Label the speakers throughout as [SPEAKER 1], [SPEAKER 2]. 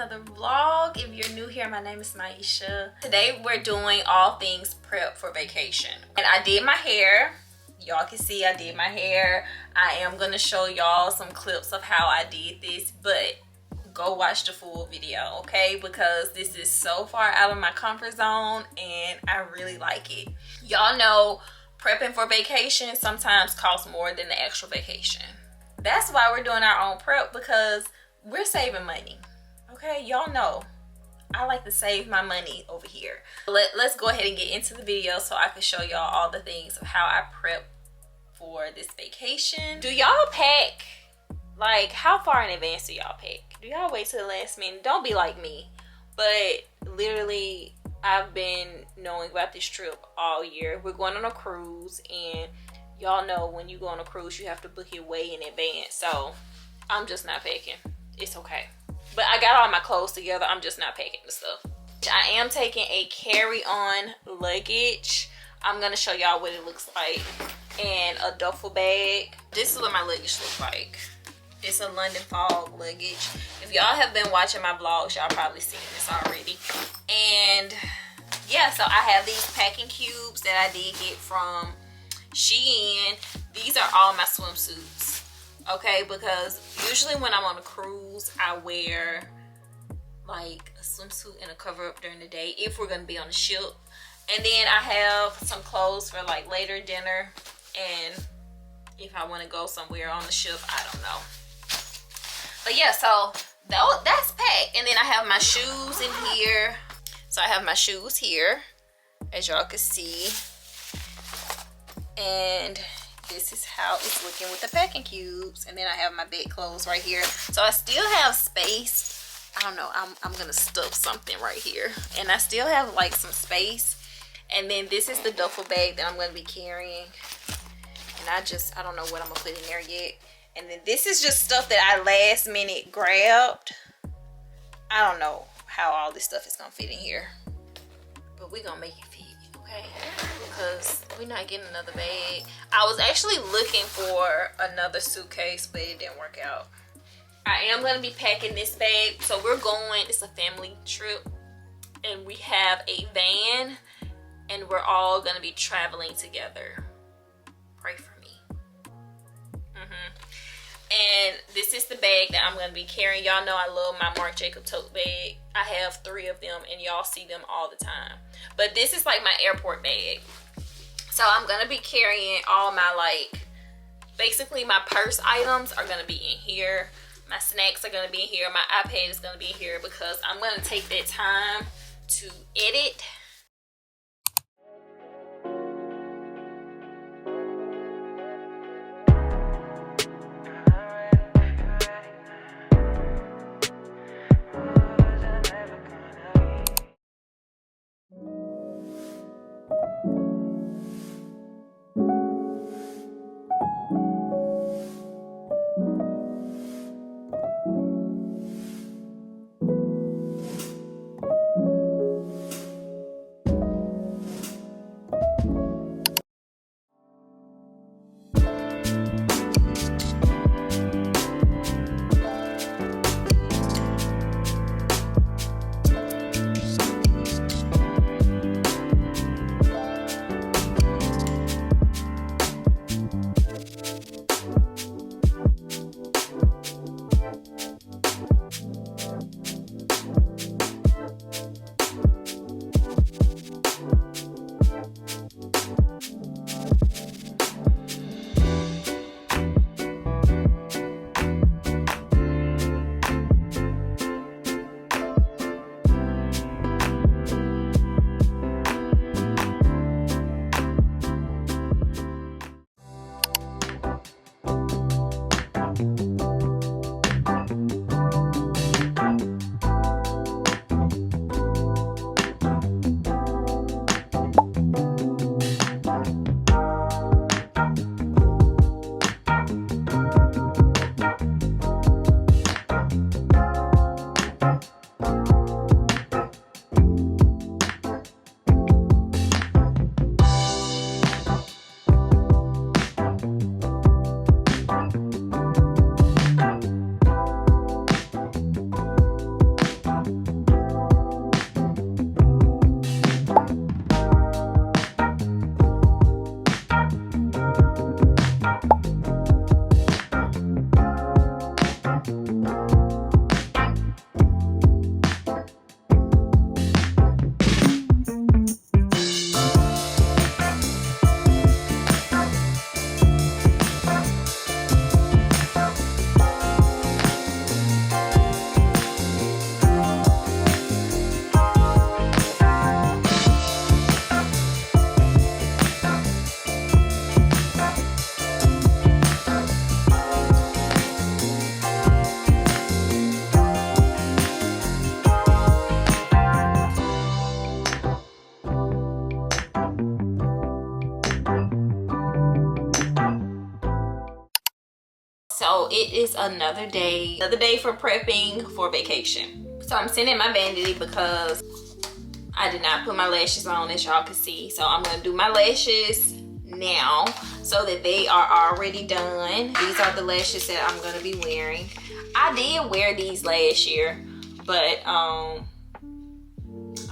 [SPEAKER 1] another vlog. If you're new here, my name is Maisha. Today we're doing all things prep for vacation. And I did my hair. Y'all can see I did my hair. I am gonna show y'all some clips of how I did this, but go watch the full video, okay? Because this is so far out of my comfort zone and I really like it. Y'all know prepping for vacation sometimes costs more than the actual vacation. That's why we're doing our own prep, because we're saving money, okay? Y'all know I like to save my money over here. Let's go ahead and get into the video so I can show y'all all the things of how I prep for this vacation. Do y'all pack? Like, how far in advance do y'all pack? Do y'all wait till the last minute? Don't be like me, but literally I've been knowing about this trip all year. We're going on a cruise, and y'all know when you go on a cruise you have to book it way in advance. So I'm just not packing. It's okay, but I got all my clothes together. I'm just not packing the stuff. I am taking a carry-on luggage. I'm gonna show y'all what it looks like, and a duffel bag. This is what my luggage looks like. It's a London Fog luggage. If y'all have been watching my vlogs, y'all probably seen this already. And yeah, so I have these packing cubes that I did get from Shein. These are all my swimsuits, okay? Because usually when I'm on a cruise, I wear like a swimsuit and a cover up during the day if we're gonna be on the ship. And then I have some clothes for like later dinner, and if I want to go somewhere on the ship, I don't know. But yeah, so that's packed. And then I have my shoes in here. So I have my shoes here, as y'all can see. And this is how it's looking with the packing cubes. And then I have my bed clothes right here. So I still have space. I don't know, I'm gonna stuff something right here. And I still have like some space. And then this is the duffel bag that I'm gonna be carrying. And I don't know what I'm gonna put in there yet. And then this is just stuff that I last minute grabbed. I don't know how all this stuff is gonna fit in here, but we're gonna make it fit, okay? Because we're not getting another bag. I was actually looking for another suitcase, but it didn't work out. I am gonna be packing this bag. So we're going, it's a family trip, and we have a van, and we're all gonna be traveling together. Pray for me. And this is the bag that I'm going to be carrying. Y'all know I love my Marc Jacob tote bag. I have 3 of them, and y'all see them all the time. But this is like my airport bag. So I'm going to be carrying all my, like, basically my purse items are going to be in here. My snacks are going to be in here. My iPad is going to be in here, because I'm going to take that time to edit. So it is another day for prepping for vacation. So I'm sitting in my vanity because I did not put my lashes on, as y'all can see. So I'm gonna do my lashes now so that they are already done. These are the lashes that I'm gonna be wearing. I did wear these last year, but I'm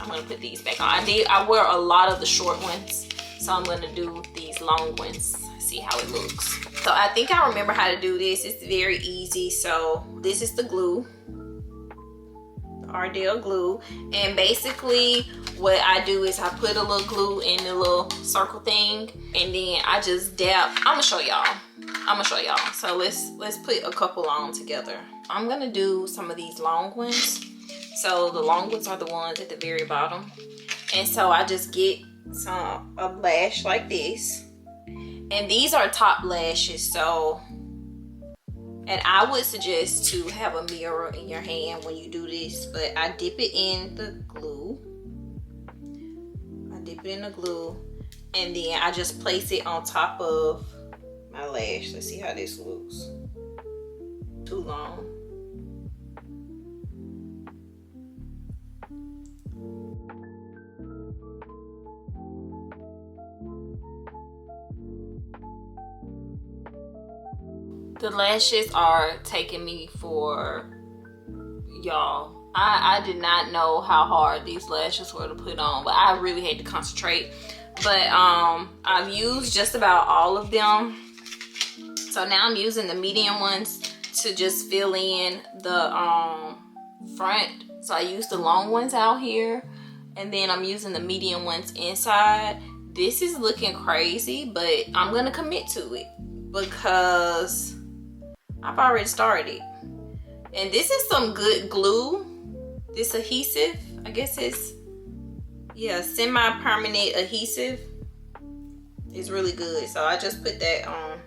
[SPEAKER 1] gonna put these back on. I wear a lot of the short ones, so I'm gonna do these long ones, see how it looks. So I think I remember how to do this. It's very easy. So this is the glue, Ardell glue, and basically what I do is I put a little glue in the little circle thing, and then I just dab. I'm gonna show y'all. So let's put a couple on together. I'm gonna do some of these long ones. So the long ones are the ones at the very bottom, and so I just get a lash like this, and these are top lashes. So, and I would suggest to have a mirror in your hand when you do this, but I dip it in the glue. And then I just place it on top of my lash. Let's see how this looks. Too long. The lashes are taking me for y'all. I did not know how hard these lashes were to put on, but I really had to concentrate. But I've used just about all of them. So now I'm using the medium ones to just fill in the front. So I use the long ones out here, and then I'm using the medium ones inside. This is looking crazy, but I'm gonna commit to it because I've already started. And this is some good glue. This adhesive, I guess it's, yeah, semi-permanent adhesive. It's really good. So I just put that on.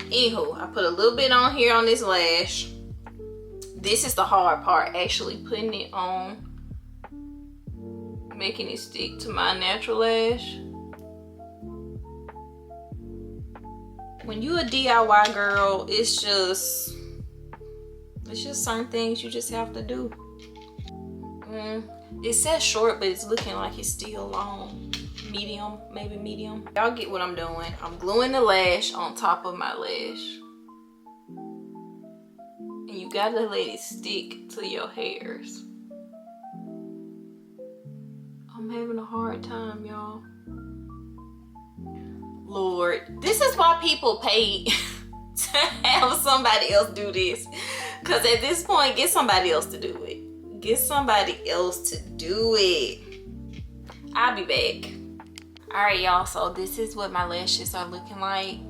[SPEAKER 1] Anywho, I put a little bit on here on this lash. This is the hard part, actually putting it on, making it stick to my natural lash. When you a DIY girl, it's just certain things you just have to do. It says short, but it's looking like it's still long. Medium, maybe medium. Y'all get what I'm doing. I'm gluing the lash on top of my lash. And you gotta let it stick to your hairs. I'm having a hard time, y'all. Lord, this is why people pay to have somebody else do this. Because at this point, get somebody else to do it. Get somebody else to do it. I'll be back. All right, y'all, so this is what my lashes are looking like.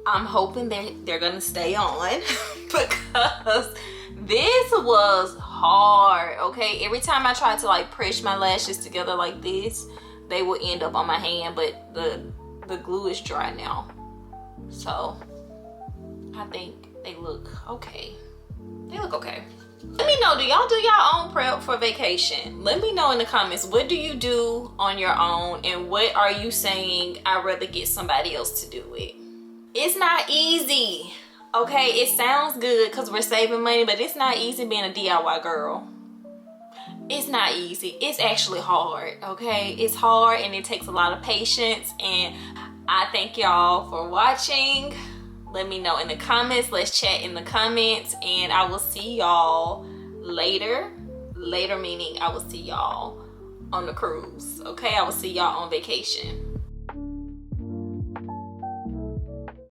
[SPEAKER 1] I'm hoping they're gonna stay on because this was hard, okay? Every time I tried to like press my lashes together like this, they would end up on my hand, but the glue is dry now. So I think they look okay. They look okay. Let me know, do y'all do your own prep for vacation? Let me know in the comments, what do you do on your own, and what are you saying I'd rather get somebody else to do it? It's not easy, okay? It sounds good because we're saving money, but it's not easy being a DIY girl. It's not easy. It's actually hard, okay? It's hard and it takes a lot of patience, and I thank y'all for watching. Let me know in the comments. Let's chat in the comments, and I will see y'all later. Later meaning I will see y'all on the cruise, okay? I will see y'all on vacation.